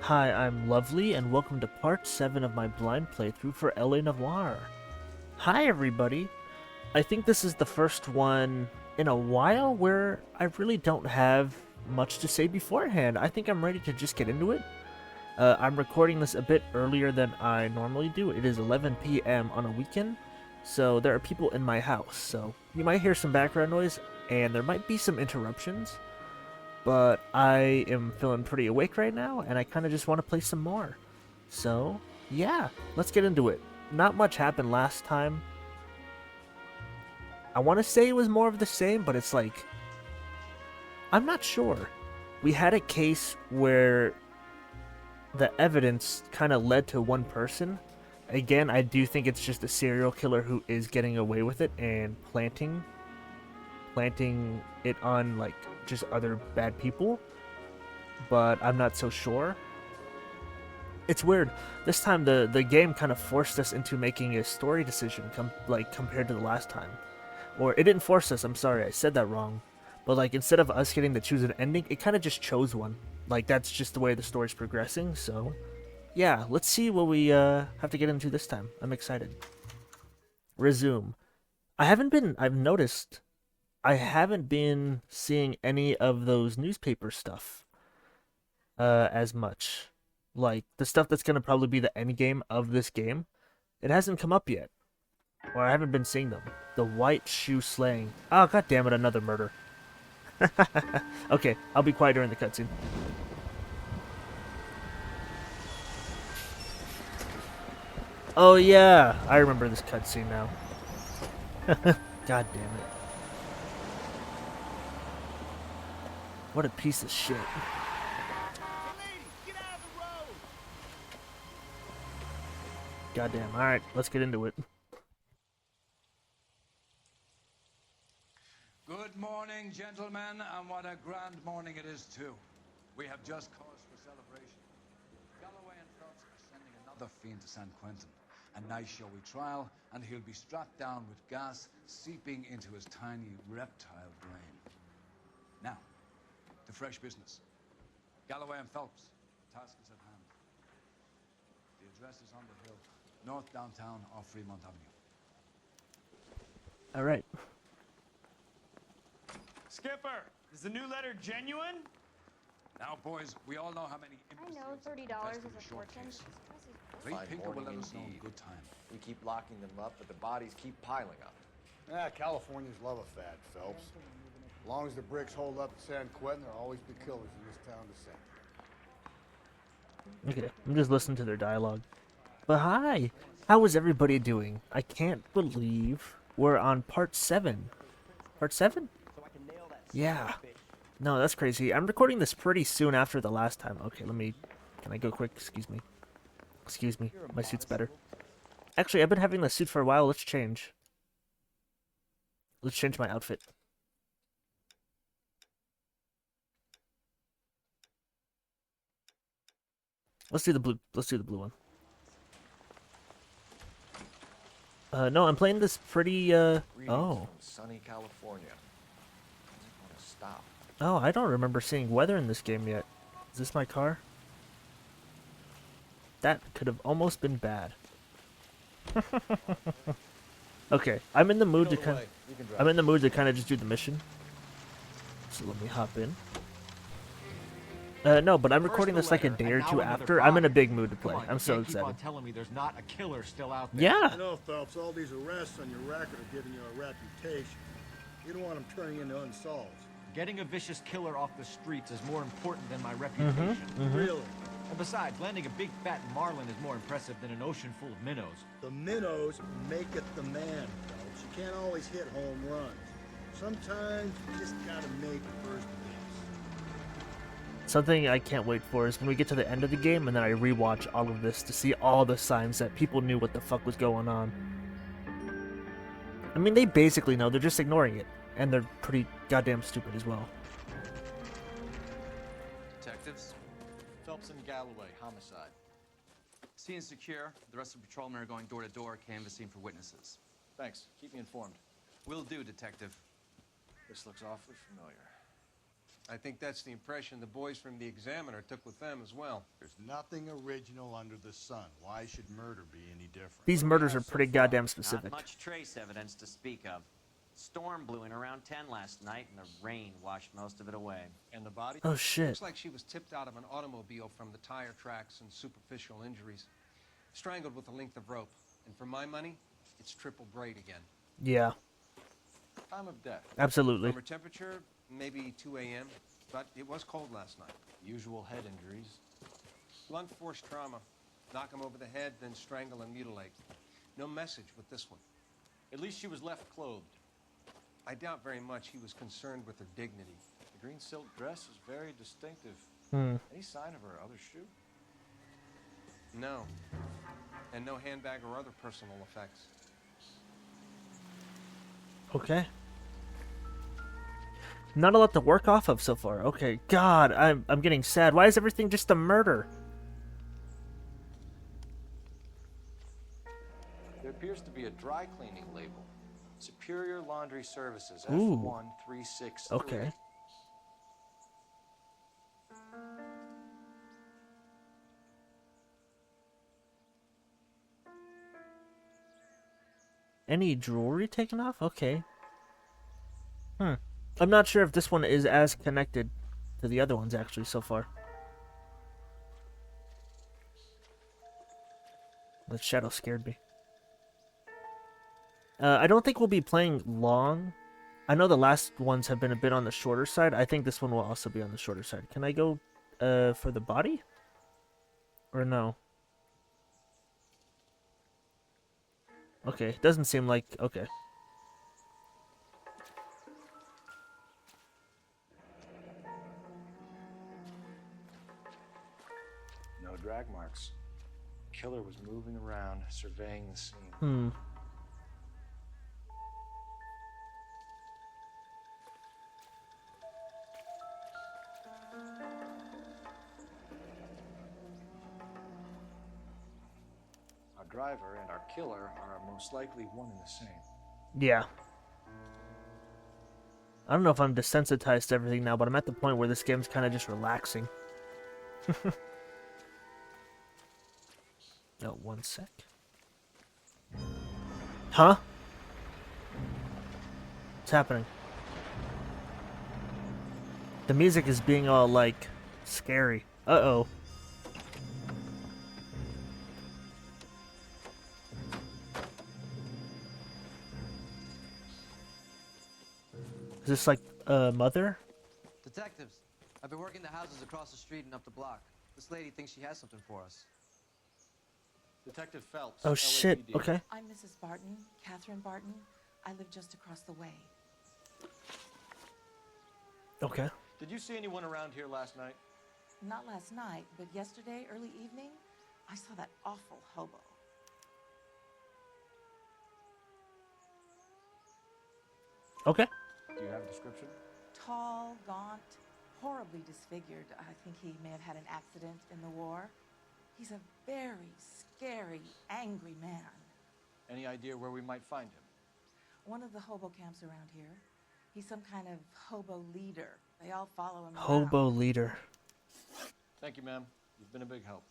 Hi, I'm Lovely, and welcome to part 7 of my blind playthrough for Noire. Hi, everybody! I think this is the first one in a while where I really don't have much to say beforehand. I think I'm ready to just get into it. I'm recording this a bit earlier than I normally do. It is 11 p.m. on a weekend, so there are people in my house, so you might hear some background noise, and there might be some interruptions. But I am feeling pretty awake right now, and I kind of just want to play some more. So, yeah, let's get into it. Not much happened last time. I want to say it was more of the same, but it's like, I'm not sure. We had a case where the evidence kind of led to one person. Again, I do think it's just a serial killer who is getting away with it and planting it on like just other bad people, but I'm not so sure. It's weird. This time the game kind of forced us into making a story decision compared to the last time. Or it didn't force us, I'm sorry, I said that wrong. But like instead of us getting to choose an ending, it kind of just chose one. Like that's just the way the story's progressing, so yeah, let's see what we have to get into this time. I'm excited. Resume. I've noticed I haven't been seeing any of those newspaper stuff as much. Like, the stuff that's going to probably be the end game of this game, it hasn't come up yet. Or I haven't been seeing them. The white shoe slaying. Oh, god damn it, another murder. Okay, I'll be quiet during the cutscene. Oh yeah, I remember this cutscene now. God damn it. What a piece of shit. Goddamn. Alright, let's get into it. Good morning, gentlemen, and what a grand morning it is, too. We have just cause for celebration. Galloway and Phelps are sending another fiend to San Quentin. A nice showy trial, and he'll be strapped down with gas seeping into his tiny reptile brain. Now, to fresh business. Galloway and Phelps, the task is at hand. The address is on the hill, north downtown off Fremont Avenue. All right. Skipper, is the new letter genuine? Now, boys, we all know how many I know, $30 is a fortune. Ray Pinker will let us know in good time. We keep locking them up, but the bodies keep piling up. Yeah, Californians love a fad, Phelps. As long as the bricks hold up at San Quentin, there'll always be killers in this town to send. Okay, I'm just listening to their dialogue. But hi! How is everybody doing? I can't believe we're on part 7. Part 7? Yeah. No, that's crazy. I'm recording this pretty soon after the last time. Okay, can I go quick? Excuse me. Excuse me. My suit's better. Actually, I've been having this suit for a while. Let's change. Let's change my outfit. Let's do the blue. Let's do the blue one. No, I'm playing this pretty, Greetings oh. from sunny California. I want to stop. Oh, I don't remember seeing weather in this game yet. Is this my car? That could have almost been bad. Okay, I'm in the mood to kind of just do the mission. So let me hop in. No, but I'm recording this like a day or two after. I'm in a big mood to play. I'm so excited. Keep on telling me there's not a killer still out there. Yeah. I know, Phelps, all these arrests on your record are giving you a reputation. You don't want them turning into unsolved. Getting a vicious killer off the streets is more important than my reputation. Really? And besides, landing a big fat marlin is more impressive than an ocean full of minnows. The minnows make it the man, Phelps. You can't always hit home runs. Sometimes you just gotta make first base. Something I can't wait for is when we get to the end of the game and then I rewatch all of this to see all the signs that people knew what the fuck was going on. I mean, they basically know, they're just ignoring it. And they're pretty goddamn stupid as well. Detectives, Phelps and Galloway, homicide. scene is secure. The rest of the patrolmen are going door to door, canvassing for witnesses. Thanks. Keep me informed. Will do, Detective. This looks awfully familiar. I think that's the impression the boys from the Examiner took with them as well. There's nothing original under the sun. Why should murder be any different? These murders are pretty goddamn Not specific. much trace evidence to speak of. Storm blew in around 10 last night, and the rain washed most of it away. And the body? Oh shit. Looks like she was tipped out of an automobile from the tire tracks and superficial injuries. Strangled with a length of rope. And for my money, it's triple braid again. Yeah, Time of death. absolutely. Summer temperature, maybe 2 a.m., but it was cold last night. Usual head injuries. Blunt force trauma. Knock him over the head, then strangle and mutilate. No message with this one. At least she was left clothed. I doubt very much he was concerned with her dignity. The green silk dress is very distinctive. Any sign of her other shoe? No. And no handbag or other personal effects. Okay. Not a lot to work off of so far. Okay, God, I'm getting sad. Why is everything just a murder? There appears to be a dry cleaning label. Superior Laundry Services, Ooh. F1363. Okay. Any jewelry taken off? Okay. I'm not sure if this one is as connected to the other ones actually so far. The shadow scared me. I don't think we'll be playing long. I know the last ones have been a bit on the shorter side. I think this one will also be on the shorter side. Can I go for the body? Or no? Okay, doesn't seem like... Okay. No drag marks. Killer was moving around, surveying the scene. Our driver and our killer are most likely one and the same. Yeah. I don't know if I'm desensitized to everything now, but I'm at the point where this game's kind of just relaxing. Oh, one sec. Huh? What's happening? The music is being all, like, scary. Uh-oh. Is this like mother? Detectives, I've been working the houses across the street and up the block. This lady thinks she has something for us. Detective Phelps. Oh shit. LAPD. Okay. I'm Mrs. Barton, Catherine Barton. I live just across the way. Okay. Did you see anyone around here last night? Not last night, but yesterday, early evening, I saw that awful hobo. Okay. Do you have a description? Tall, gaunt, horribly disfigured. I think he may have had an accident in the war. He's a very scary, angry man. Any idea where we might find him? One of the hobo camps around here. He's some kind of hobo leader. They all follow him Hobo around. leader. Thank you, ma'am. You've been a big help.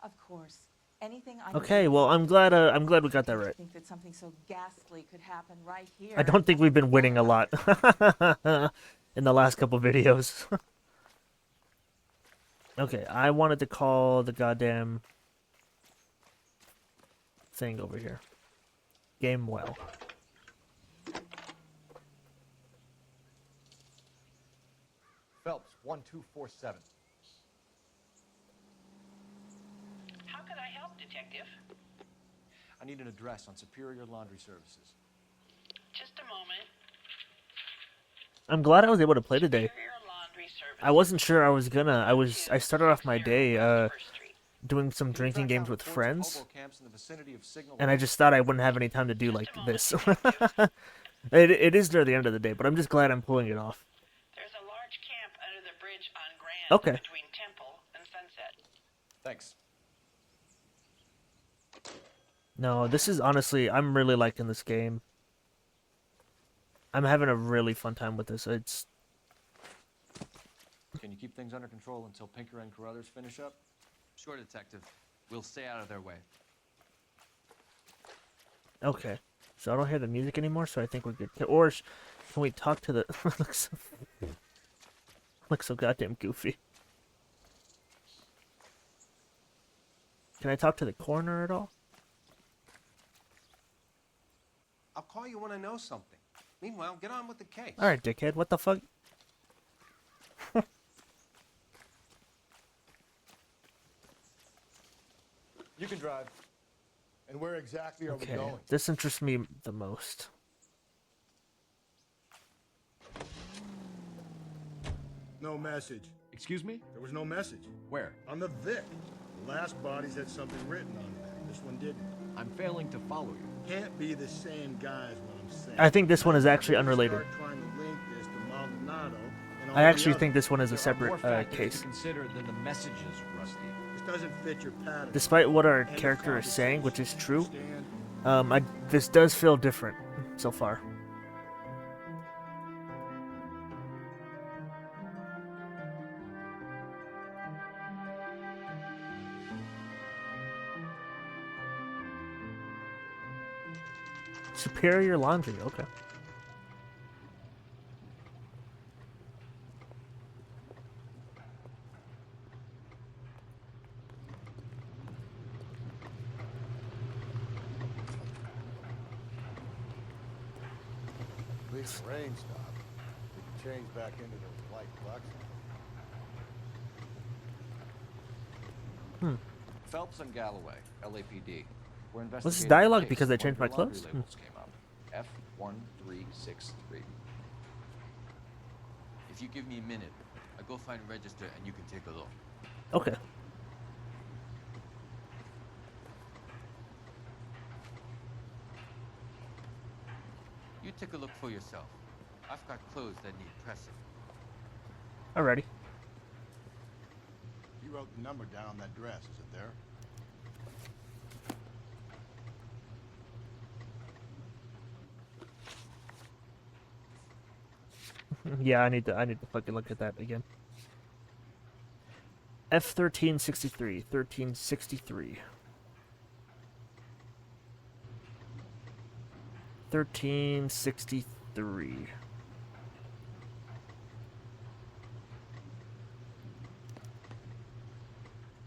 Of course. Anything I Okay, can do well I'm glad we got that to right. think that something so ghastly could happen right here. I don't think we've been winning a lot in the last couple videos. Okay, I wanted to call the goddamn thing over here. Game well. Phelps, 1247. How can I help, Detective? I need an address on Superior Laundry Services. Just a moment. I'm glad I was able to play today. Superior Laundry Service. I wasn't sure I was gonna. I started off my day doing some drinking games with friends, and I just thought I wouldn't have any time to do like this. It is near the end of the day, but I'm just glad I'm pulling it off. There's a large camp under the bridge on Grand Okay. between Temple and Sunset. Thanks. No, this is honestly, I'm really liking this game. I'm having a really fun time with this. Can you keep things under control until Pinker and Carruthers finish up? Sure, Detective. We'll stay out of their way. Okay. So I don't hear the music anymore, so I think we're good. Or can we talk to the... looks so goddamn goofy. Can I talk to the coroner at all? I'll call you when I know something. Meanwhile, get on with the case. Alright, dickhead. What the fuck? You can drive. And where exactly are we Okay. going? This interests me the most. No message. Excuse me? There was no message. Where? On the Vic. The last bodies had something written on them. This one didn't. I'm failing to follow you. Can't be the same guy is what I'm saying. I think this one is actually unrelated. Start trying to link this to Maldonado and all I the actually others. think this one is a There are more separate factors case. to consider than the messages, Rusty. This doesn't fit your pattern. Despite what our End of character is saying, which is true, Understand? this does feel different so far. Superior laundry, okay. At least the rain stopped. We can change back into those light bucks. Phelps and Galloway, LAPD. We're Was this investigating dialogue a case because I where changed my your laundry clothes? labels came up. F1363. If you give me a minute, I'll go find a register and you can take a look. Okay. You take a look for yourself. I've got clothes that need pressing. Alrighty. You wrote the number down on that dress. Is it there? Yeah, I need to fucking look at that again. F1363, 1363. 1363.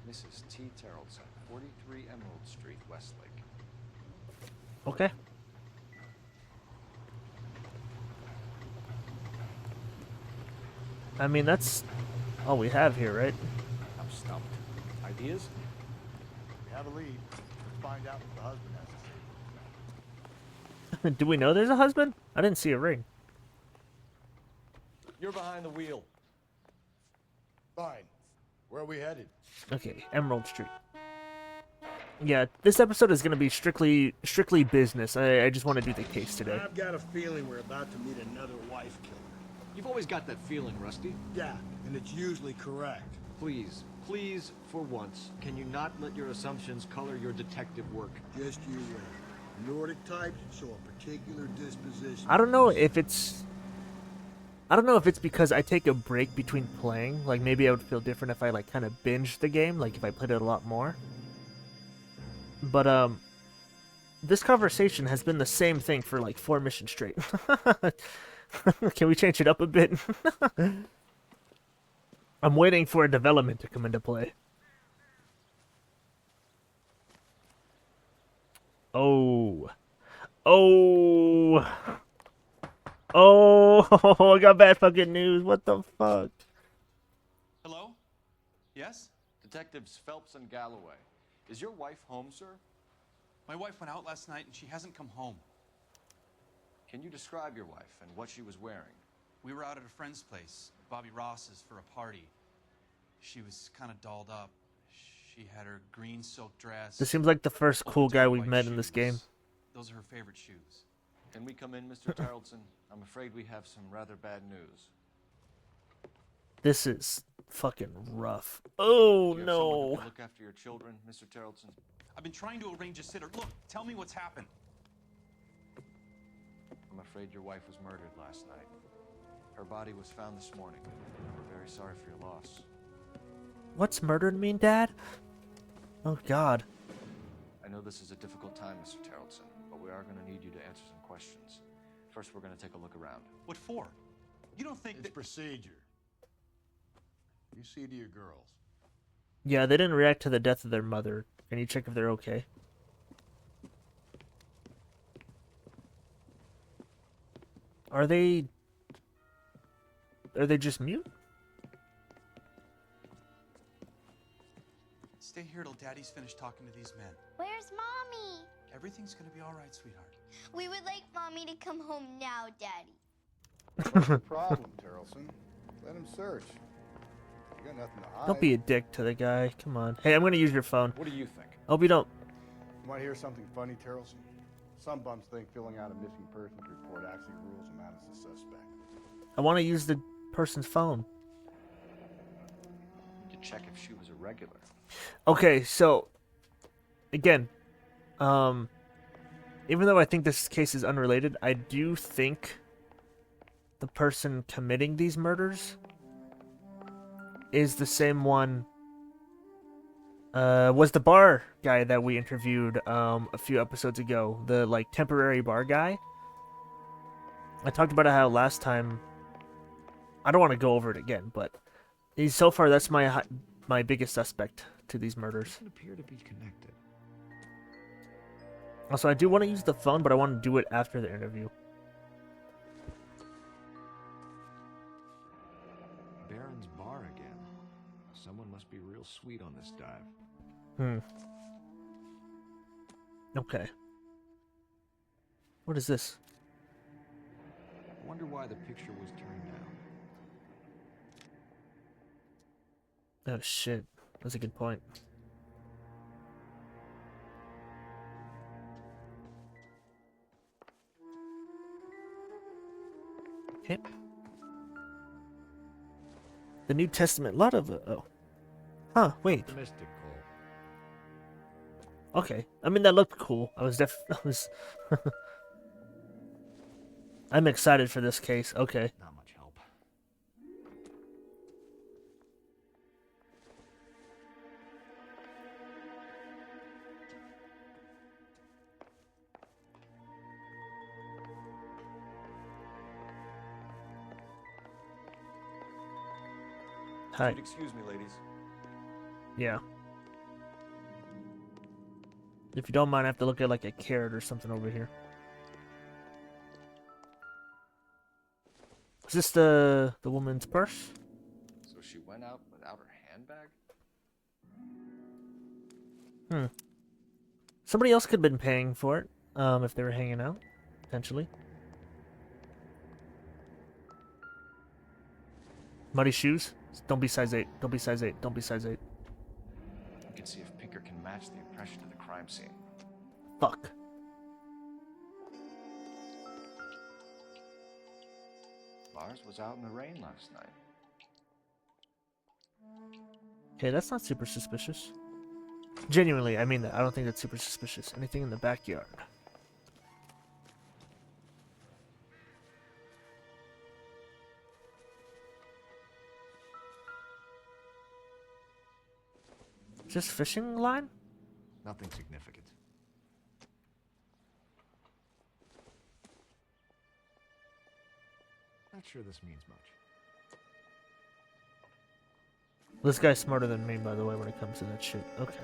Mrs. T. Terrellson, 43 Emerald Street, Westlake. Okay. I mean, that's all we have here, right? I'm stumped. Ideas? We have a lead. Let's find out what the husband has to say. Do we know there's a husband? I didn't see a ring. You're behind the wheel. Fine. Where are we headed? Okay, Emerald Street. Yeah, this episode is gonna be strictly business. I just want to do the case today. I've got a feeling we're about to meet another wife killer. You've always got that feeling, Rusty. Yeah, and it's usually correct. Please, please, for once, can you not let your assumptions color your detective work? Just you wait. Nordic types show a particular disposition. I don't know if it's because I take a break between playing. Like maybe I would feel different if I like kind of binged the game, like if I played it a lot more. But this conversation has been the same thing for like 4 missions straight. Can we change it up a bit? I'm waiting for a development to come into play. Oh, I got bad fucking news. What the fuck? Hello? Yes? Detectives Phelps and Galloway. Is your wife home, sir? My wife went out last night and she hasn't come home. Can you describe your wife and what she was wearing? We were out at a friend's place, Bobby Ross's, for a party. She was kind of dolled up. She had her green silk dress. This seems like the first cool guy we've white met in this shoes. game. Those are her favorite shoes. Can we come in, Mr. Tarleton? I'm afraid we have some rather bad news. This is fucking rough. Oh Do you have someone who no. can look after your children, Mr. Tarleton? I've been trying to arrange a sitter. Look, tell me what's happened. I'm afraid your wife was murdered last night. Her body was found this morning. We're very sorry for your loss. What's murdered mean, Dad? Oh, God. I know this is a difficult time, Mr. Tarleton, but we are going to need you to answer some questions. First, we're going to take a look around. What for? You don't think It's that... procedure. You see to your girls. Yeah, they didn't react to the death of their mother. Can you check if they're okay? Are they just mute? Stay here till Daddy's finished talking to these men. Where's Mommy? Everything's gonna be all right, sweetheart. We would like Mommy to come home now, Daddy. What's the problem, Tarleton? Let him search. You got nothing to hide. Don't be a dick to the guy. Come on. Hey, I'm gonna use your phone. What do you think? Hope you don't. You want to hear something funny, Tarleton? Some bums think filling out a missing persons report actually rules him out as a suspect. I want to use the person's phone. To check if she was a regular. Okay, so again, even though I think this case is unrelated, I do think the person committing these murders is the same one. Was the bar guy that we interviewed a few episodes ago, the like temporary bar guy. I talked about how last time. I don't want to go over it again, but so far that's my biggest suspect to these murders. Doesn't appear to be connected. Also, I do want to use the phone, but I want to do it after the interview. Baron's bar again. Someone must be real sweet on this dive. Okay. What is this? I wonder why the picture was turned down. Oh shit. That's a good point. Okay. The New Testament. A lot of oh. Huh, wait. Optimistic, Cole. Okay. I mean, that looked cool. I'm excited for this case. Okay. Not much help. Hi. You'd excuse me, ladies. Yeah. If you don't mind, I have to look at like a carrot or something over here. Is this the woman's purse? So she went out without her handbag? Somebody else could have been paying for it, if they were hanging out, potentially. Muddy shoes? Don't be size 8. Don't be size 8. Don't be size 8. You can see if Pinker can match the impression of the crime scene. Fuck. Lars was out in the rain last night. Okay, that's not super suspicious. Genuinely, I mean that. I don't think that's super suspicious. Anything in the backyard? Is this fishing line? Nothing significant. Not sure this means much. This guy's smarter than me, by the way, when it comes to that shit. Okay.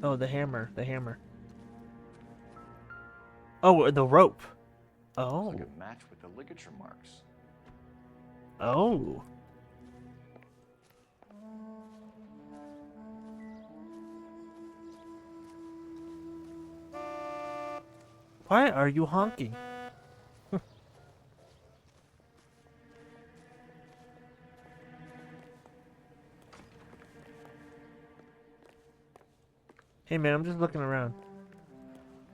Oh, the hammer. The hammer. Oh, the rope. Oh. It's like a match with the ligature marks. Oh. Why are you honking? Hey man, I'm just looking around.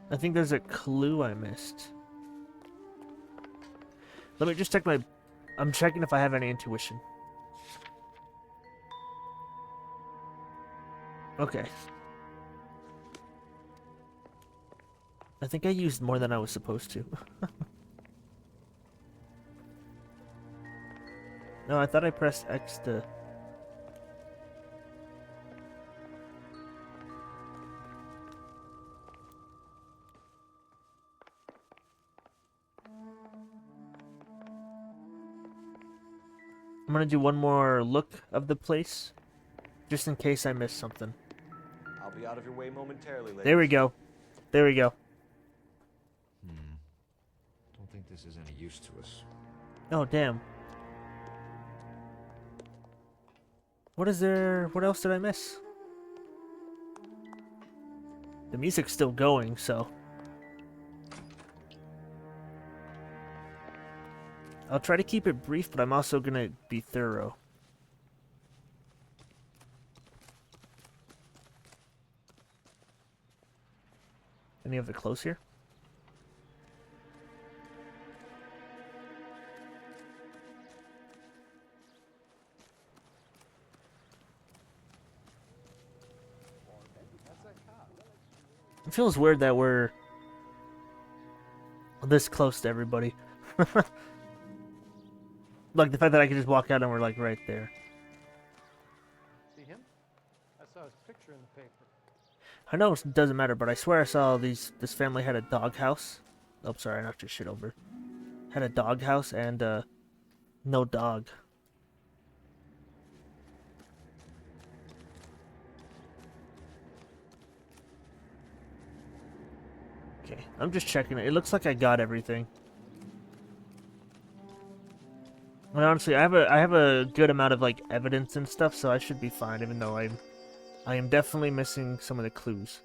I think there's a clue I missed. Let me just check my... I'm checking if I have any intuition. Okay. I think I used more than I was supposed to. No, I thought I pressed X to... I'm gonna do one more look of the place, just in case I missed something. I'll be out of your way momentarily, ladies. There we go. There we go. Don't think this is any use to us. Oh, damn. What is there? What else did I miss? The music's still going, so... I'll try to keep it brief, but I'm also gonna be thorough. Any of the clothes here? It feels weird that we're this close to everybody. Like the fact that I can just walk out and we're like right there. See him? I saw his picture in the paper. I know it doesn't matter, but I swear I saw this family had a doghouse. Oh, sorry, I knocked your shit over. Had a doghouse and no dog. Okay, I'm just checking it. It looks like I got everything. And honestly, I have a good amount of like evidence and stuff, so I should be fine. Even though I am definitely missing some of the clues.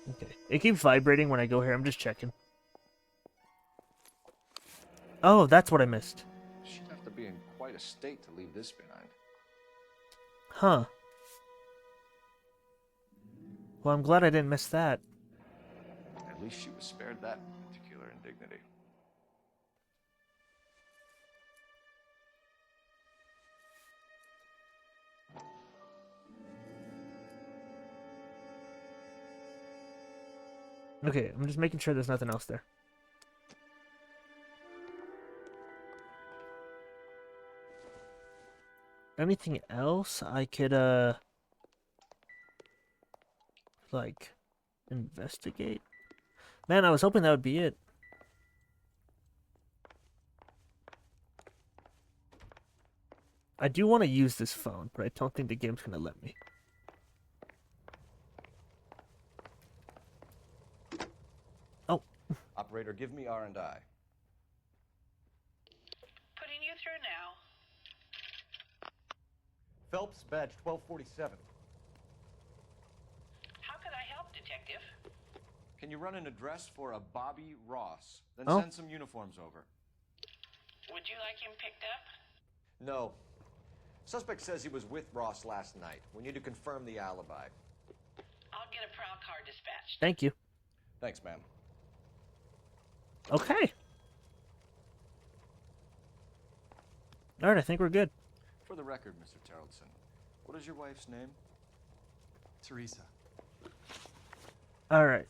Okay, it keeps vibrating when I go here. I'm just checking. Oh, that's what I missed. She'd have to be in quite a state to leave this behind. Huh. Well, I'm glad I didn't miss that. At least she was spared that particular indignity. Okay, I'm just making sure there's nothing else there. Anything else I could, like, investigate? Man, I was hoping that would be it. I do want to use this phone, but I don't think the game's going to let me. Oh. Operator, give me R&I. Putting you through now. Phelps, badge 1247. How could I help, Detective? Can you run an address for a Bobby Ross? Then Oh. send some uniforms over. Would you like him picked up? No. Suspect says he was with Ross last night. We need to confirm the alibi. I'll get a prowl car dispatched. Thank you. Thanks, ma'am. Okay. Alright, I think we're good. For the record, Mr. Tarleton, what is your wife's name? Teresa. Alright.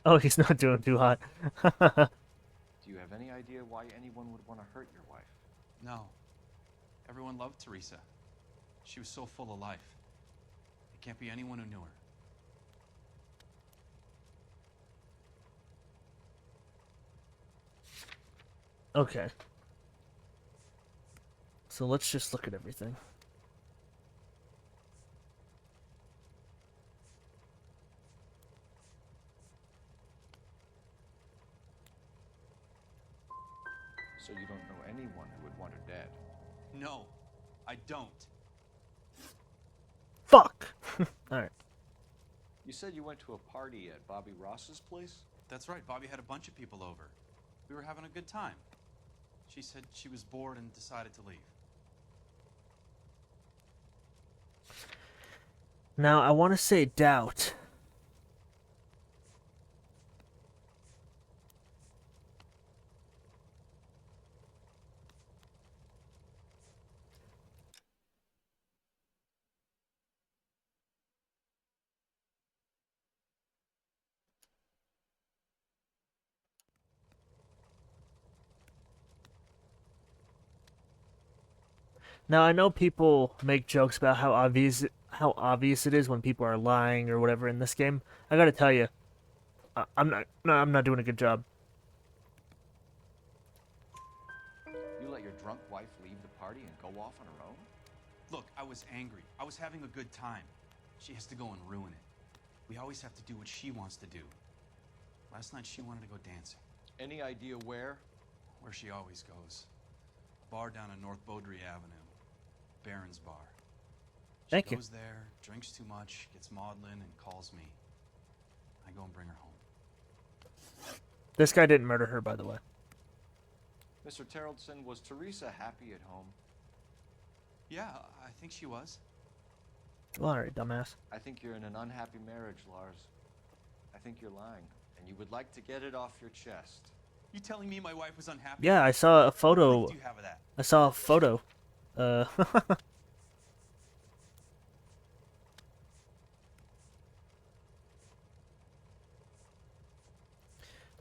Oh, he's not doing too hot. Do you have any idea why anyone would want to hurt your wife? No. Everyone loved Teresa. She was so full of life. It can't be anyone who knew her. Okay. So let's just look at everything. So you don't know anyone who would want her dead? No, I don't. Fuck! Alright. You said you went to a party at Bobby Ross's place? That's right, Bobby had a bunch of people over. We were having a good time. She said she was bored and decided to leave. Now, I want to say doubt. Now I know people make jokes about how obvious it is when people are lying or whatever in this game. I gotta tell you, I'm not doing a good job. You let your drunk wife leave the party and go off on her own? Look, I was angry. I was having a good time. She has to go and ruin it. We always have to do what she wants to do. Last night she wanted to go dancing. Any idea where? Where she always goes. A bar down on North Beaudry Avenue. Baron's Bar. She Thank you. goes there, drinks too much, gets maudlin, and calls me. I go and bring her home. This guy didn't murder her, by the way. Mr. Terrellson, was Teresa happy at home? Yeah, I think she was. Well, alright, dumbass. I think you're in an unhappy marriage, Lars. I think you're lying, and you would like to get it off your chest. You telling me my wife was unhappy? Yeah, I saw a photo. What do you have of that? I saw a photo.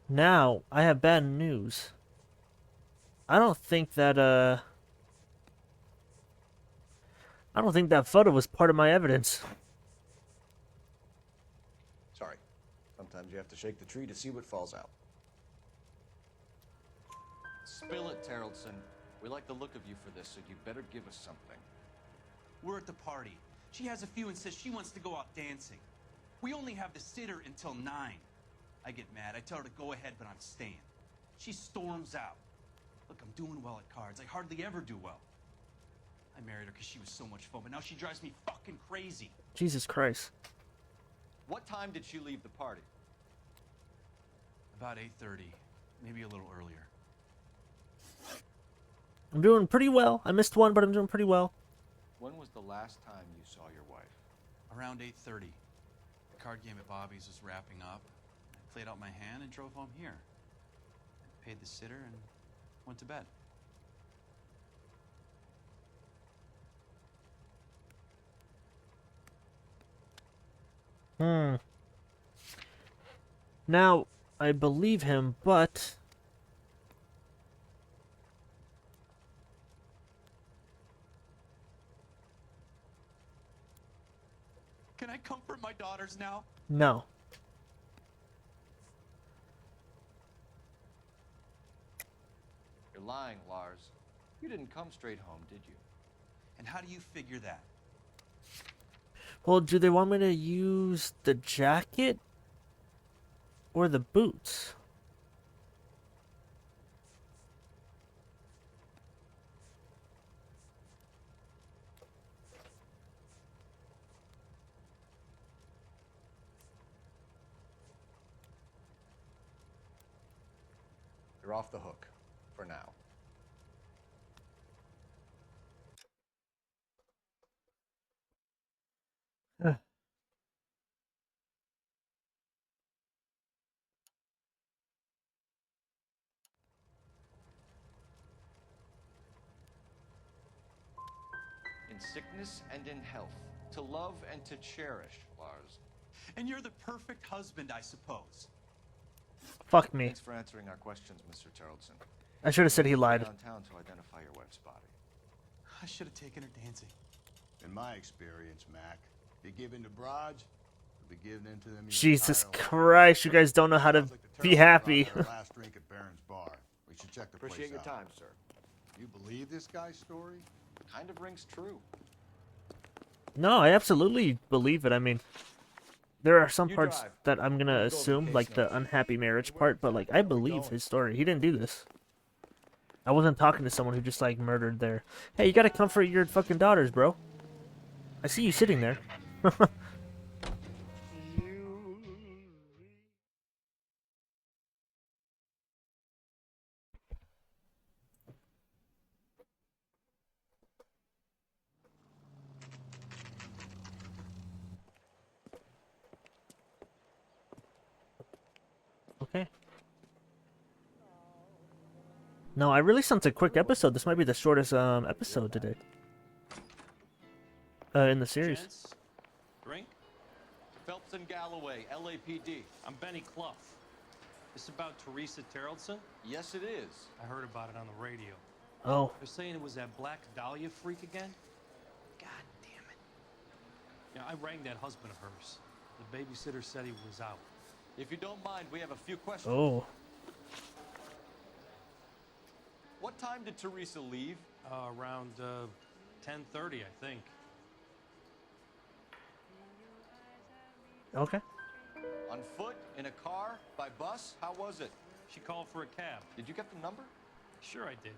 Now, I have bad news. I don't think that photo was part of my evidence. Sorry. Sometimes you have to shake the tree to see what falls out. Spill it, Terrellson. We like the look of you for this, so you better give us something. We're at the party. She has a few and says she wants to go out dancing. We only have the sitter until 9. I get mad. I tell her to go ahead, but I'm staying. She storms out. Look, I'm doing well at cards. I hardly ever do well. I married her because she was so much fun, but now she drives me fucking crazy. Jesus Christ. What time did she leave the party? About 8:30, maybe a little earlier. I'm doing pretty well. I missed one, but I'm doing pretty well. When was the last time you saw your wife? Around 8:30. The card game at Bobby's was wrapping up. I played out my hand and drove home here. I paid the sitter and went to bed. Now, I believe him, but... Can I comfort my daughters now? No. You're lying, Lars. You didn't come straight home, did you? And how do you figure that? Well, do they want me to use the jacket? Or the boots? You're off the hook. For now. In sickness and in health. To love and to cherish, Lars. And you're the perfect husband, I suppose. Fuck me. Thanks for answering our questions, Mr. Terrellson. I should have said he lied. Downtown to identify your wife's body. I should have taken her dancing. In my experience, Mac, if you give in to broads, you'll be giving in to them. Jesus Christ, you guys don't know how to be happy. Last drink at Baron's Bar. We should check the place Appreciate your out. time, sir. You believe this guy's story? Kind of rings true. No, I absolutely believe it. I mean, there are some You parts drive. that I'm gonna We'll go assume, vacation like the on. unhappy marriage part, but like I believe his story. He didn't do this. I wasn't talking to someone who just like murdered their. Hey, you gotta comfort your fucking daughters, bro. I see you sitting there. Okay. No, I released such a quick episode. This might be the shortest episode today. In the series. Gents, drink? Phelps and Galloway, LAPD. I'm Benny Clough. This about Teresa Terrellson? Yes, it is. I heard about it on the radio. Oh. They're saying it was that Black Dahlia freak again? God damn it. Yeah, I rang that husband of hers. The babysitter said he was out. If you don't mind, we have a few questions. Oh. What time did Teresa leave? Around 10:30, I think. Okay. On foot, in a car, by bus? How was it? She called for a cab. Did you get the number? Sure I did.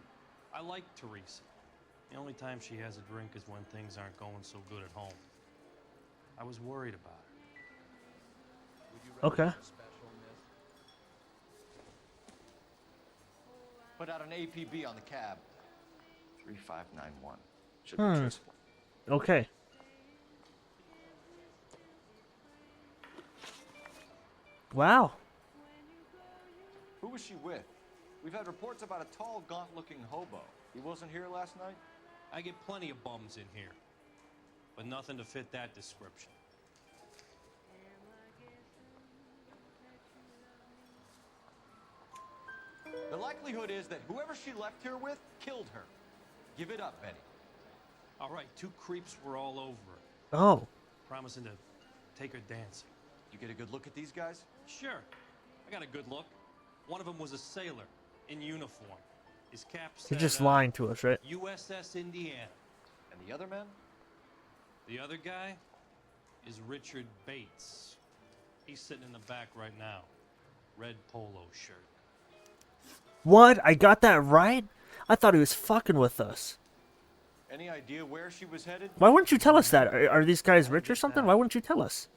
I like Teresa. The only time she has a drink is when things aren't going so good at home. I was worried about her. Okay. Put out an APB on the cab. 3591. Should be traceable. Okay. Wow. Who was she with? We've had reports about a tall, gaunt-looking hobo. He wasn't here last night? I get plenty of bums in here, but nothing to fit that description. The likelihood is that whoever she left here with killed her. Give it up, Betty. All right, 2 creeps were all over her, Oh. promising to take her dancing. You get a good look at these guys? Sure, I got a good look. One of them was a sailor in uniform. His cap said, He's just lying to us, right? USS Indiana. And the other men? The other guy is Richard Bates. He's sitting in the back right now. Red polo shirt. What? I got that right? I thought he was fucking with us. Any idea where she was headed? Why wouldn't you tell us that? Are these guys rich or something? Why wouldn't you tell us?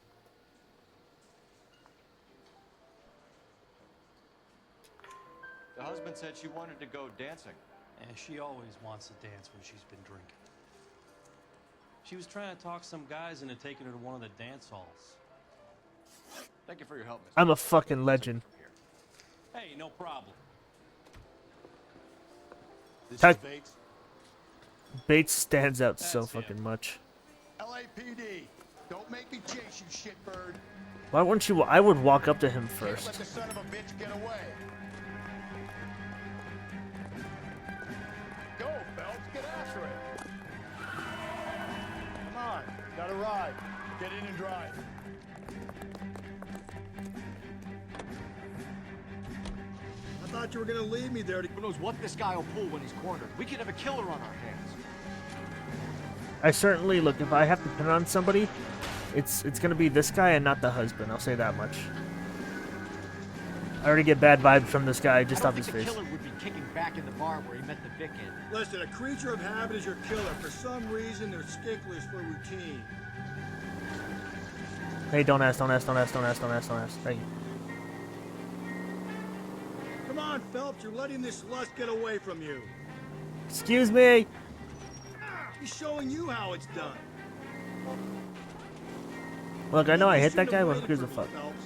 The husband said she wanted to go dancing. And she always wants to dance when she's been drinking. She was trying to talk some guys into taking her to one of the dance halls. Thank you for your help, Mr. I'm a fucking legend. Hey, no problem. This Tuck- is Bates. Bates stands out so That's him. fucking much. LAPD. Don't make me chase you, shitbird. Why wouldn't you? I would walk up to him Can't let first. the son of a bitch get away. Go, Phelps. Get after it. Come on. Got a ride. Get in and drive. I thought you were gonna leave me there to... Who knows what this guy will pull when he's cornered? We could have a killer on our hands. I certainly look. If I have to pin it on somebody, it's gonna be this guy and not the husband. I'll say that much. I already get bad vibes from this guy just off his face. The killer would be kicking back in the bar where he met the Vic in. Listen, a creature of habit is your killer. For some reason, they're sticklers for routine. Hey, don't ask, don't ask, don't ask, don't ask, don't ask, don't ask. Thank you. Come on, Phelps. You're letting this lust get away from you. Excuse me. He's showing you how it's done. Look, I know I hit that Shoot guy, him but later who gives for a me, fuck? Phelps.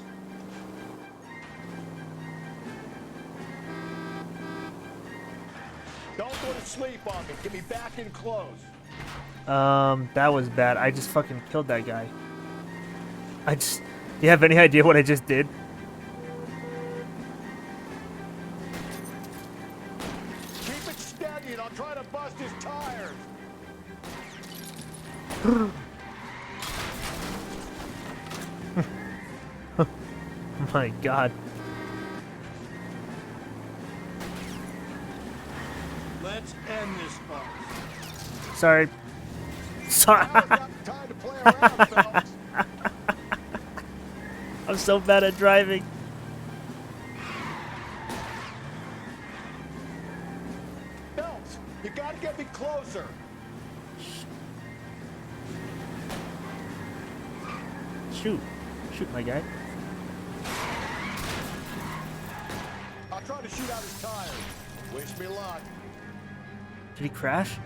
Don't go to sleep on me. Get me back in close. That was bad. I just fucking killed that guy. Do you have any idea what I just did? Keep it steady and I'll try to bust his tires. My God. Let's end this farce. Sorry. Sorry. Now's not the time to play around, Phelps. I'm so bad at driving. Phelps, you gotta get me closer. Shoot. Shoot, my guy. I'll try to shoot out his tires. Wish me luck. Did he crash?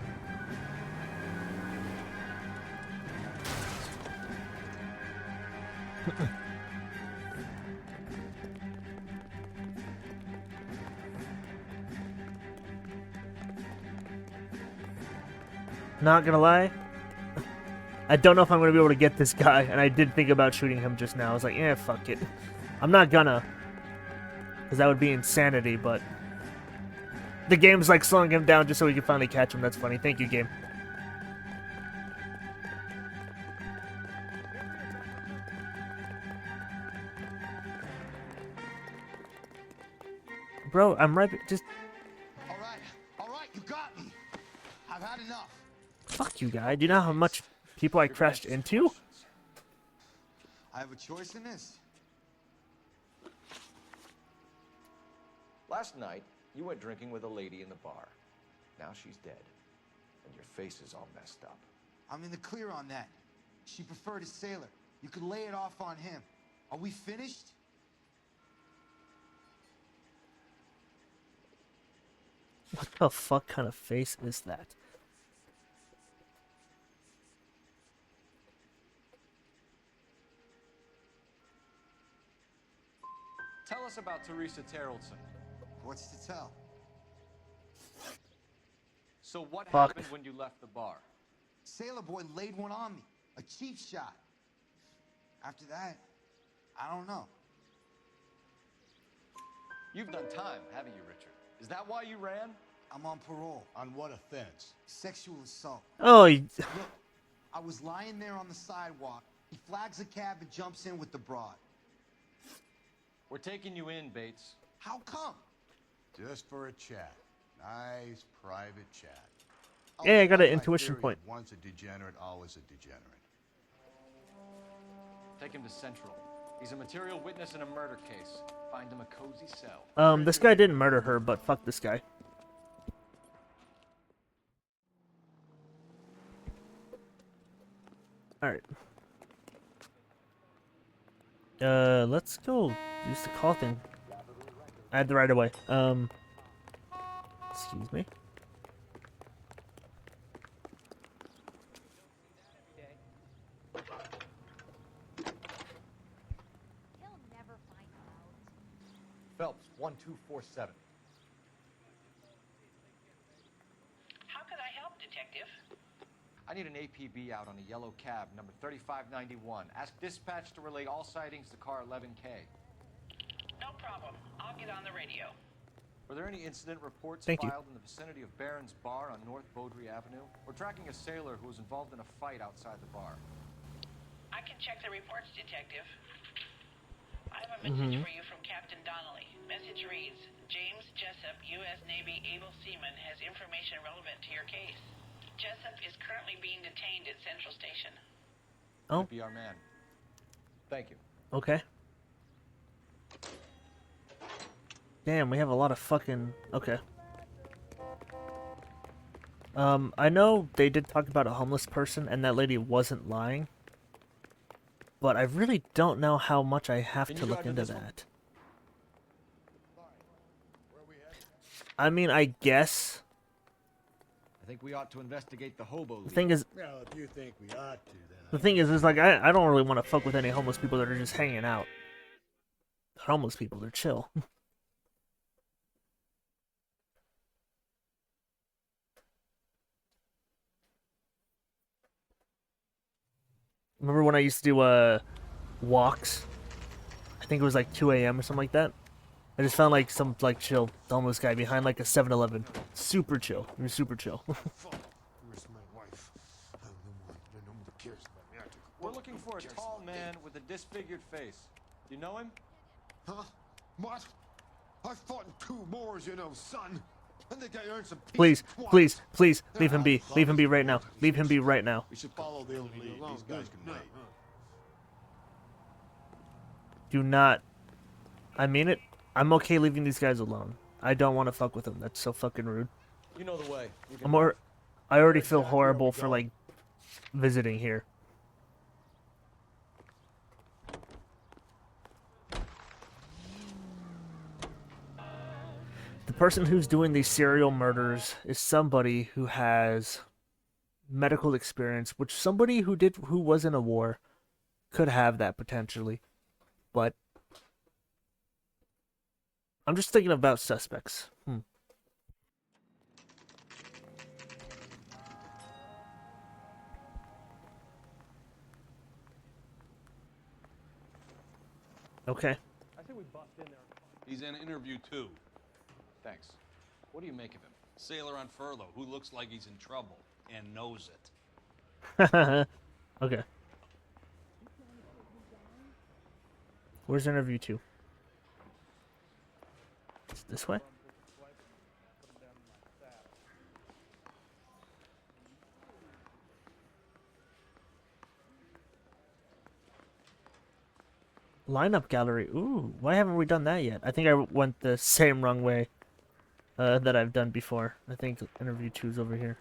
Not gonna lie, I don't know if I'm gonna be able to get this guy, and I did think about shooting him just now. I was like, yeah, fuck it. I'm not gonna, because that would be insanity, but The game's like slowing him down just so we can finally catch him. That's funny. Thank you, game. Bro, I'm right. Just All right, you got me. I've had enough. fuck you, guy. Do you know how much people I crashed into? I have a choice in this. Last night, you went drinking with a lady in the bar. Now she's dead. And your face is all messed up. I'm in the clear on that. She preferred a sailor. You could lay it off on him. Are we finished? What the fuck kind of face is that? Tell us about Teresa Terrellson. What's to tell? So what Fuck. happened when you left the bar? Sailor boy laid one on me. A cheap shot. After that, I don't know. You've done time, haven't you, Richard? Is that why you ran? I'm on parole. On what offense? Sexual assault. Oh, Look, I was lying there on the sidewalk. He flags a cab and jumps in with the broad. We're taking you in, Bates. How come? Just for a chat. Nice private chat. yeah, I got an My intuition theory point. of Once a degenerate, always a degenerate. Take him to Central. He's a material witness in a murder case. Find him a cozy cell. This guy didn't murder her, but fuck this guy. Alright. Let's go use the call thing. I had the right away. Excuse me. Phelps, 1247. How could I help, Detective? I need an APB out on a yellow cab, number 3591. Ask dispatch to relay all sightings to car 11K. No problem. I'll get on the radio. Were there any incident reports Thank you. filed in the vicinity of Barron's Bar on North Beaudry Avenue? We're tracking a sailor who was involved in a fight outside the bar. I can check the reports, Detective. I have a message for you from Captain Donnelly. Message reads, James Jessup, U.S. Navy able seaman, has information relevant to your case. Jessup is currently being detained at Central Station. Oh. Could be our man. Thank you. Okay. Damn, we have a lot of fucking... Okay. I know they did talk about a homeless person, and that lady wasn't lying. But I really don't know how much I have to look into that. I mean, I guess... I think we ought to investigate the hobo The thing is... Well, if you think we ought to, then... The thing is like, I don't really want to fuck with any homeless people that are just hanging out. Homeless people, they're chill. Remember when I used to do, walks? I think it was like 2 a.m. or something like that. I just found like some like chill homeless guy behind like a 7-Eleven. Super chill. He was super chill. We're looking for a tall man with a disfigured face. You know him? Huh? What? I fought in 2 wars, you know, son. I think I earned some peace Please, twice. please, please, leave him be. Leave him be right now. Leave him be right now. We should follow the lead. These guys can wait. Do not. I mean it. I'm okay leaving these guys alone. I don't want to fuck with them. That's so fucking rude. You know the way. You can I'm more. I already feel horrible for like visiting here. The person who's doing these serial murders is somebody who has medical experience, which somebody who was in a war could have that potentially. But I'm just thinking about suspects. Okay. I think we bust in there. He's in interview 2. Thanks. What do you make of him? Sailor on furlough who looks like he's in trouble and knows it. Okay. Where's interview 2? It's this way? Lineup gallery. Ooh, why haven't we done that yet? I think I went the same wrong way that I've done before. I think interview 2's over here.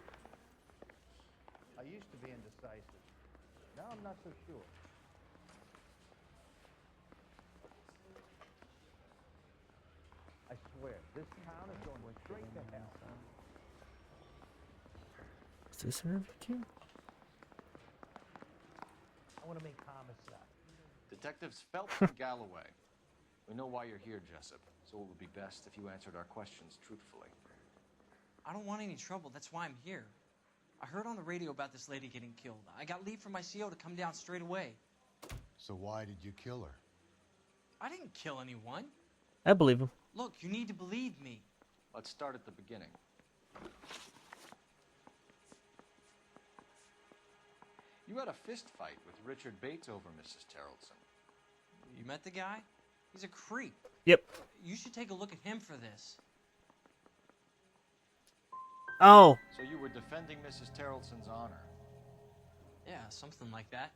I used to be indecisive. Now I'm not so sure. I swear, this town is going straight to hell. Is this interview 2? I want to make homicide. Detectives Phelps and Galloway. We know why you're here, Jessup, so it would be best if you answered our questions truthfully. I don't want any trouble. That's why I'm here. I heard on the radio about this lady getting killed. I got leave from my CO to come down straight away. So why did you kill her? I didn't kill anyone. I believe him. Look, you need to believe me. Let's start at the beginning. You had a fist fight with Richard Bates over Mrs. Terrellson. You met the guy? He's a creep. Yep. You should take a look at him for this. Oh. So you were defending Mrs. Terrellson's honor? Yeah, something like that.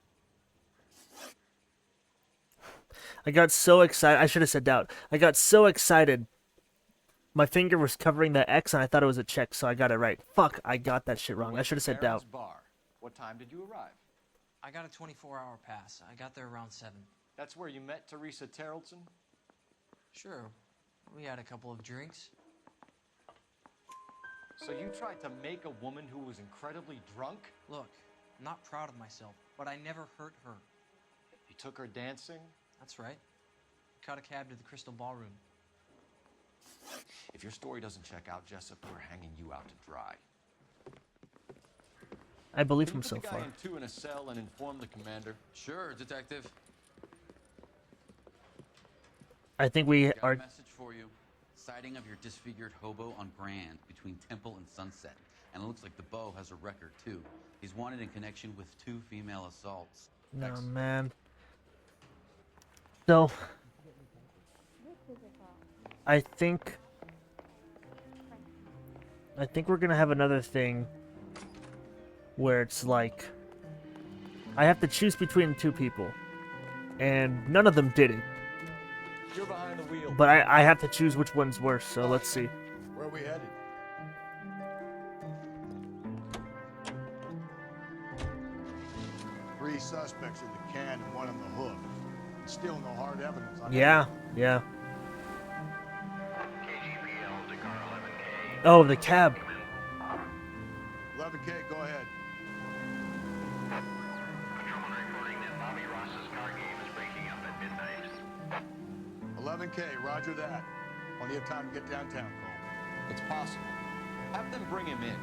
I got so excited. I should have said doubt. I got so excited. My finger was covering the X and I thought it was a check, so I got it right. Fuck, I got that shit wrong. I should have said doubt. Bar. What time did you arrive? I got a 24-hour pass. I got there around 7. That's where you met Teresa Terrellson? Sure. We had a couple of drinks. So you tried to make a woman who was incredibly drunk? Look, I'm not proud of myself, but I never hurt her. You took her dancing? That's right. Caught a cab to the Crystal Ballroom. If your story doesn't check out, Jessup, we're hanging you out to dry. I believe him Can so you put the far. guy in 2 in a cell and inform the commander? Sure, Detective. I think we Got are. a message for you. Sighting of your disfigured hobo on Grand between Temple and Sunset. And it looks like the Beau has a record, too. He's wanted in connection with 2 female assaults. Oh, man. So, I think we're gonna have another thing where it's like I have to choose between 2 people, and none of them did it. You're behind the wheel. But I have to choose which one's worse. So let's see. Where are we headed? Three suspects in the can and 1 on the hook. Still no hard evidence on Yeah, yeah. Oh, the cab. 11K, go ahead. 11K, roger that. Plenty of time to get downtown, Cole. It's possible. Have them bring him in.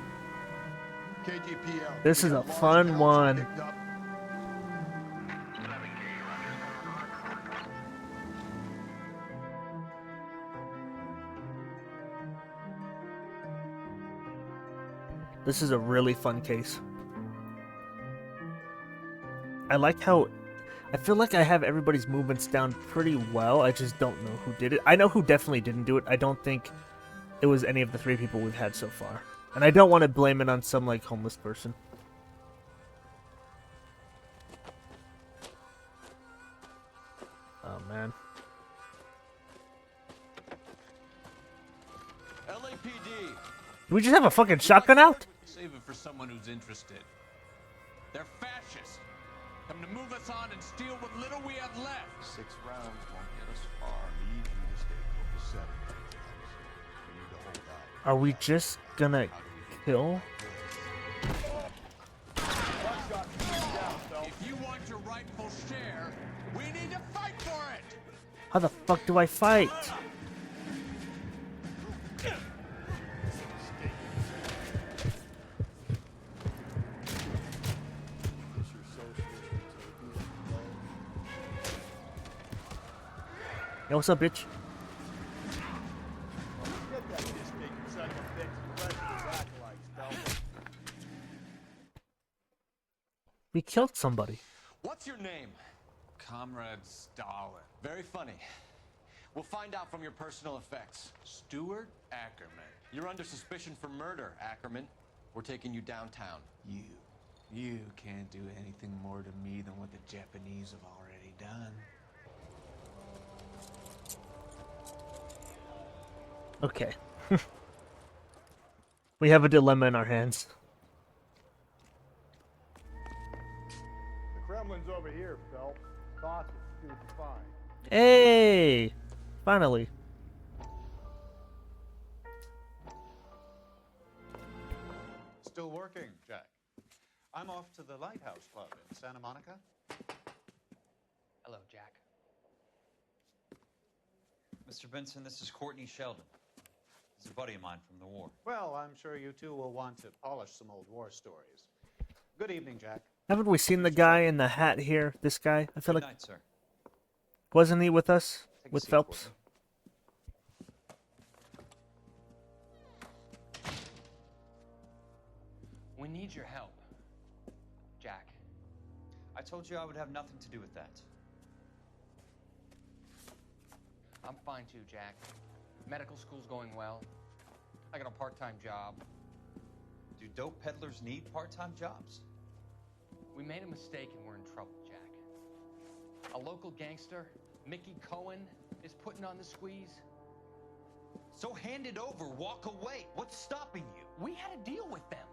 KGPL. This is a fun one. This is a really fun case. I like how I feel like I have everybody's movements down pretty well. I just don't know who did it. I know who definitely didn't do it. I don't think it was any of the 3 people we've had so far. And I don't want to blame it on some, like, homeless person. Oh, man. LAPD. Do we just have a fucking shotgun out? Save it for someone who's interested. They're fascists. Come to move us on and steal what little we have left. 6 rounds won't get us far. Need you to stay copacetic. We need to hold out. Are we just gonna kill? If you want your rightful share, we need to fight for it. How the fuck do I fight? Yo, what's up, bitch? We killed somebody. What's your name? Comrade Stalin. Very funny. We'll find out from your personal effects. Stuart Ackerman. You're under suspicion for murder, Ackerman. We're taking you downtown. You can't do anything more to me than what the Japanese have already done. Okay. We have a dilemma in our hands. The Kremlin's over here, Phelps. Toss it. See what you find. Hey! Finally. Still working, Jack. I'm off to the Lighthouse Club in Santa Monica. Hello, Jack. Mr. Benson, this is Courtney Sheldon. He's a buddy of mine from the war. Well, I'm sure you two will want to polish some old war stories. Good evening, Jack. Haven't we seen the guy in the hat here? This guy? I feel Good like... night, sir. Wasn't he with us? Take a With seat, Phelps? Courtney. We need your help, Jack. I told you I would have nothing to do with that. I'm fine too, Jack. Medical school's going well. I got a part-time job. Do dope peddlers need part-time jobs? We made a mistake and we're in trouble, Jack. A local gangster, Mickey Cohen, is putting on the squeeze. So hand it over, walk away. What's stopping you? We had a deal with them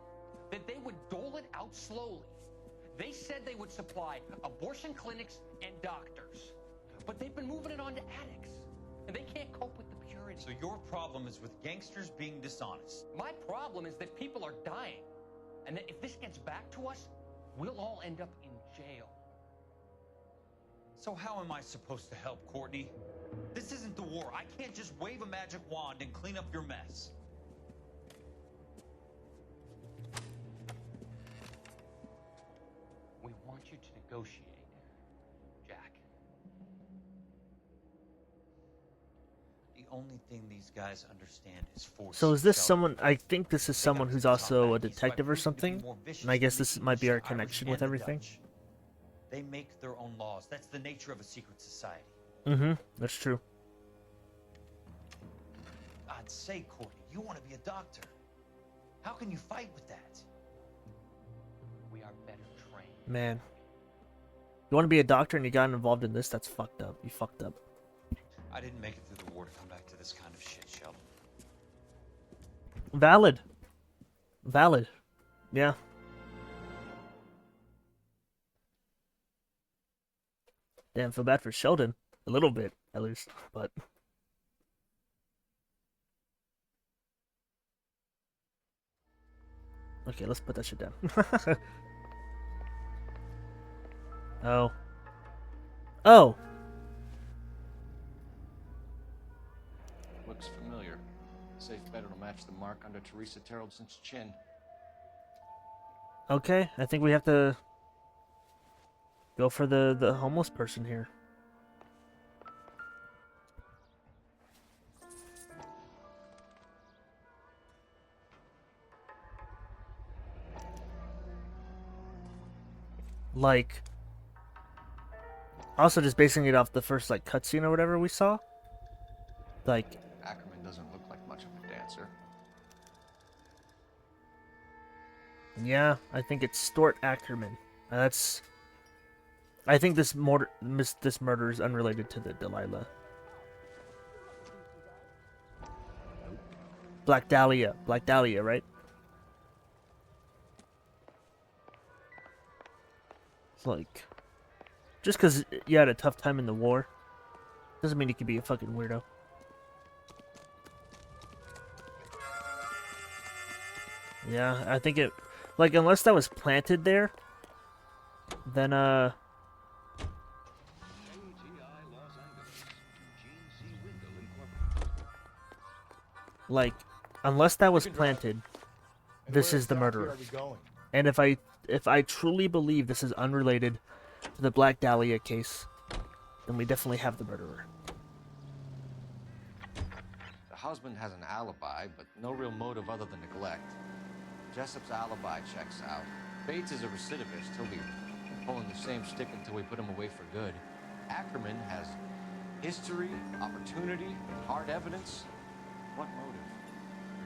that they would dole it out slowly. They said they would supply abortion clinics and doctors, but they've been moving it on to addicts, and they can't cope with the purity. So your problem is with gangsters being dishonest. My problem is that people are dying, and that if this gets back to us, we'll all end up in jail. So how am I supposed to help, Courtney? This isn't the war. I can't just wave a magic wand and clean up your mess. We want you to negotiate, Jack. The oney thing these guys understand is force. So is this someone... I think this is someone who's also a detective or something. And I guess this might be our connection with everything. They make their own laws. That's the nature of a secret society. Mm-hmm. That's true. I'd say, Courtney, you want to be a doctor. How can you fight with that? We are better trained. Man. You want to be a doctor and you got involved in this? That's fucked up. You fucked up. I didn't make it through the war to come back to this kind of shit, Sheldon. Valid. Valid. Yeah. Damn, feel bad for Sheldon. A little bit, at least. But... Okay, let's put that shit down. Oh. Oh! Looks familiar. Safe bet it'll match the mark under Teresa Terreldson's chin. Okay, I think we have to go for the homeless person here. Like, also just basing it off the first, like, cutscene or whatever we saw. Like, Ackerman doesn't look like much of a dancer. yeah, I think it's Stuart Ackerman. That's... I think this murder is unrelated to the Delilah. Black Dahlia, right? It's like, just because you had a tough time in the war, doesn't mean you could be a fucking weirdo. Yeah, I think it, like, unless that was planted there, then, like, unless that was planted, this is the murderer. And if I truly believe this is unrelated to the Black Dahlia case, then we definitely have the murderer. The husband has an alibi, but no real motive other than neglect. Jessup's alibi checks out. Bates is a recidivist. He'll be pulling the same stick until we put him away for good. Ackerman has history, opportunity, hard evidence. What motive?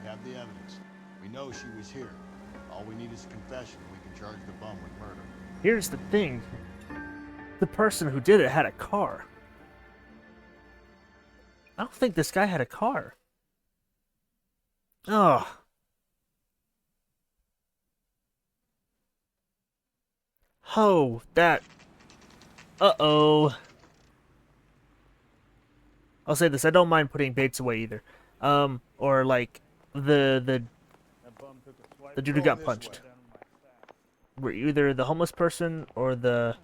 We have the evidence. We know she was here. All we need is a confession, and we can charge the bum with murder. Here's the thing. The person who did it had a car. I don't think this guy had a car. Ugh. Oh, that... Uh-oh. I'll say this, I don't mind putting Bates away either. Or like, the dude who got punched. We're either the homeless person or the...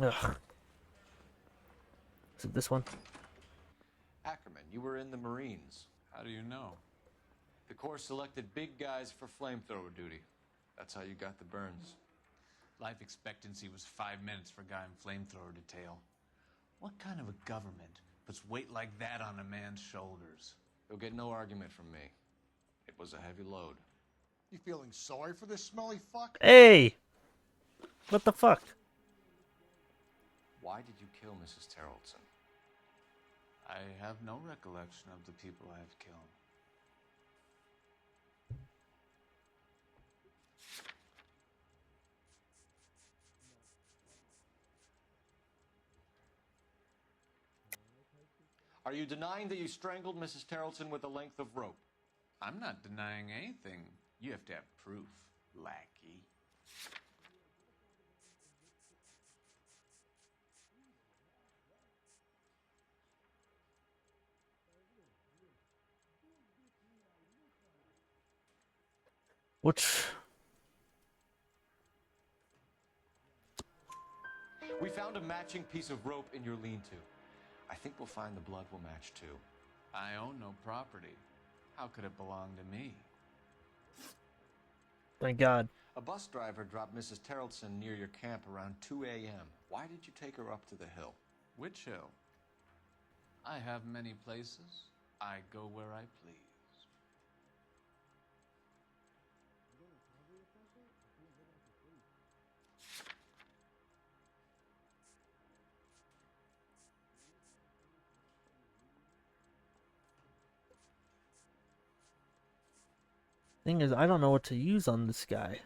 Ugh. Is it this one? Ackerman, you were in the Marines. How do you know? The Corps selected big guys for flamethrower duty. That's how you got the burns. Life expectancy was 5 minutes for a guy in flamethrower detail. What kind of a government puts weight like that on a man's shoulders? You'll get no argument from me. It was a heavy load. You feeling sorry for this smelly fuck? Hey! What the fuck? Why did you kill Mrs. Terrellson? I have no recollection of the people I have killed. Are you denying that you strangled Mrs. Terrellson with a length of rope? I'm not denying anything. You have to have proof, lackey. Which... We found a matching piece of rope in your lean-to. I think we'll find the blood will match too. I own no property. How could it belong to me? Thank God. A bus driver dropped Mrs. Terrellson near your camp around 2 a.m. Why did you take her up to the hill? Which hill? I have many places. I go where I please. Thing is, I don't know what to use on this guy.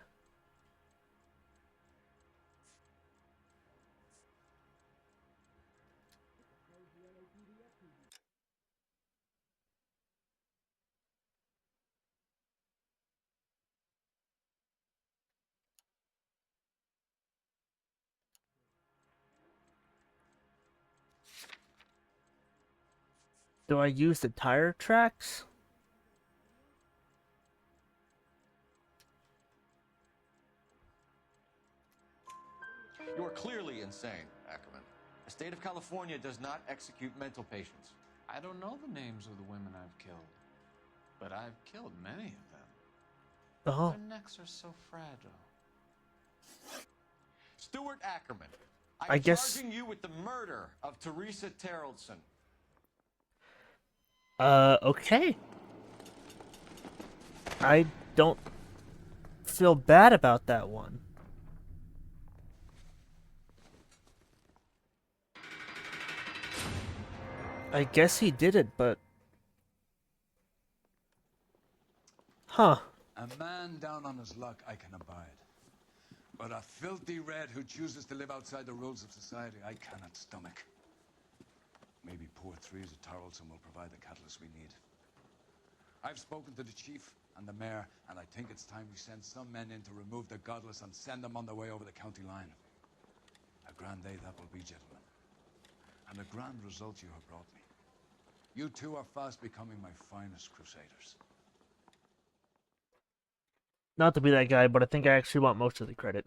Do I use the tire tracks? You are clearly insane, Ackerman. The state of California does not execute mental patients. I don't know the names of the women I've killed, but I've killed many of them. Uh-huh. Their necks are so fragile. Stuart Ackerman, I guess... charging you with the murder of Teresa Terrellson. Okay. I don't feel bad about that one. I guess he did it, but... Huh. A man down on his luck I can abide. But a filthy red who chooses to live outside the rules of society I cannot stomach. Maybe poor Teresa Tarleton will provide the catalyst we need. I've spoken to the chief and the mayor, and I think it's time we send some men in to remove the godless and send them on their way over the county line. A grand day that will be, gentlemen. And a grand result you have brought me. You two are fast becoming my finest crusaders. Not to be that guy, but I think I actually want most of the credit.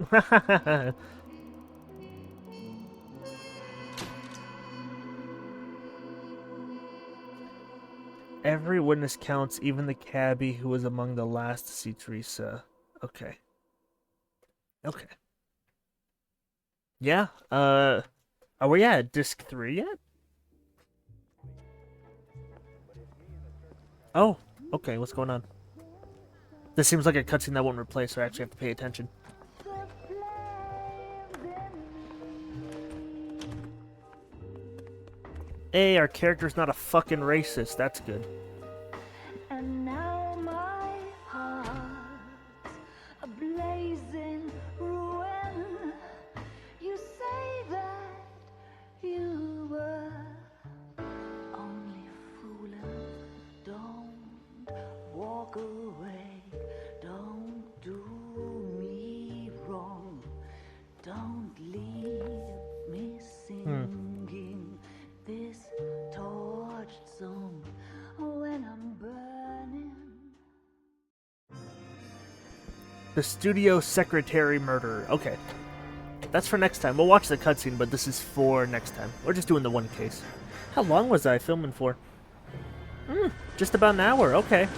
Every witness counts, even the cabbie who was among the last to see Teresa. Okay. Okay. Yeah, are we at disc 3 yet? Oh, okay, what's going on? This seems like a cutscene that won't replace, so I actually have to pay attention. Hey, our character's not a fucking racist. That's good. And now my heart's a blazing ruin. You say that you were only fooling. Don't walk away. Don't do me wrong. Don't leave me singing this torched song when I'm burning. The studio secretary murder. Okay. That's for next time. We'll watch the cutscene, but this is for next time. We're just doing the one case. How long was I filming for? Just about an hour. Okay.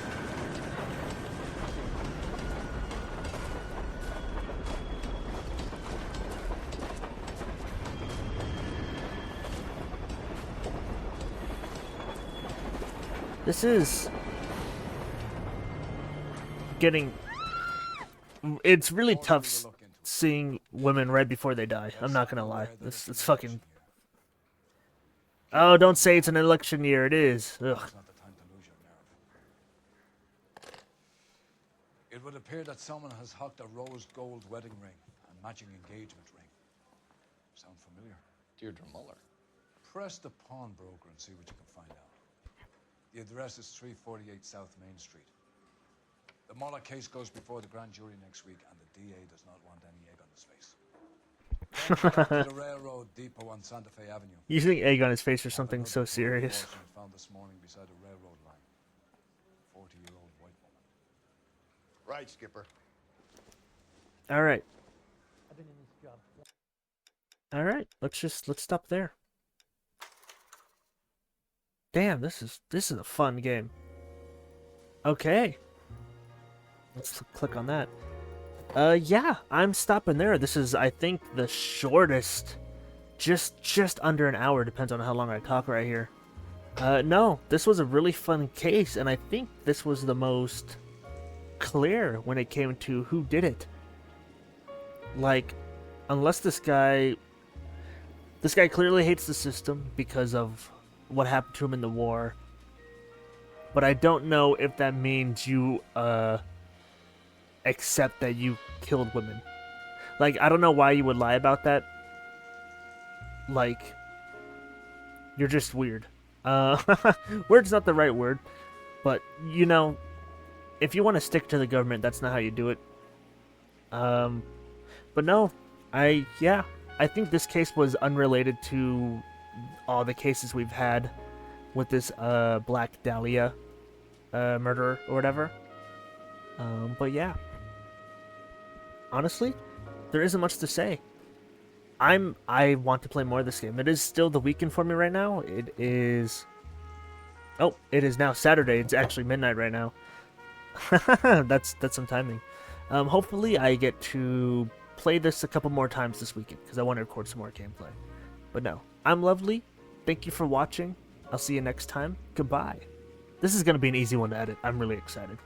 This is getting... It's really tough seeing women right before they die. I'm not gonna lie. It's fucking... Oh, don't say it's an election year. It is. Ugh. It would appear that someone has hocked a rose gold wedding ring and matching engagement ring. Sound familiar? Deirdre Muller. Press the pawnbroker and see what you can find out. The address is 348 South Main Street. The Muller case goes before the grand jury next week, and the DA does not want any egg on his face. To the railroad depot on Santa Fe Avenue. Using egg on his face or something so serious. Found this morning beside a railroad line. 40-year-old white woman. Right, Skipper. All right. I've been in this job. All right. Let's stop there. Damn, this is a fun game. Okay. Let's click on that. Yeah, I'm stopping there. This is, I think, the shortest. Just under an hour, depends on how long I talk right here. No, this was a really fun case, and I think this was the most clear when it came to who did it. Like, unless this guy clearly hates the system because of what happened to him in the war. But I don't know if that means you, accept that you killed women. Like, I don't know why you would lie about that. Like, you're just weird. Weird's not the right word, but, you know, if you want to stick to the government, that's not how you do it. But no, I think this case was unrelated to all the cases we've had with this, Black Dahlia, murderer or whatever. But yeah. Honestly, there isn't much to say. I want to play more of this game. It is still the weekend for me right now. It is now Saturday. It's actually midnight right now. That's some timing. Hopefully I get to play this a couple more times this weekend because I want to record some more gameplay. But no, I'm Lovely. Thank you for watching. I'll see you next time. Goodbye. This is going to be an easy one to edit. I'm really excited.